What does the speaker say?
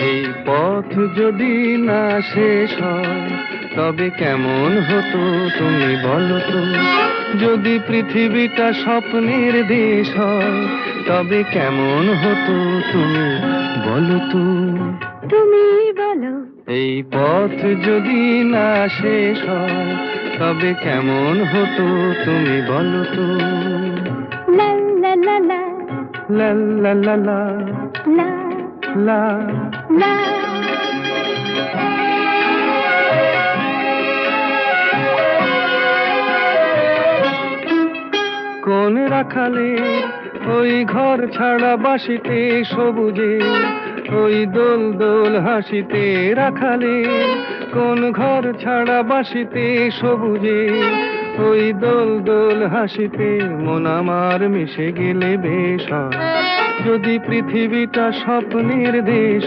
এই পথ যদি না শেষ হয় তবে কেমন হতো তুমি বলো তো। যদি পৃথিবীটা স্বপ্নের দেশ হয় তবে কেমন হতো তুমি বলো তো। তুমি বলো। এই পথ যদি না শেষ হয় তবে কেমন হতো তুমি বলো তো। লা লা লা লা লা লা লা লা লা লা। লা। কোন রাখালে ওই ঘর ছাড়া বাসিতে সবুজে, ওই দোল দোল হাসিতে রাখালে কোন ঘর ছাড়া বাসিতে সবুজে, ওই দোল দোল হাসিতে মন আমার মিশে গেলে বেশ হয়। যদি পৃথিবীটা স্বপ্নের দেশ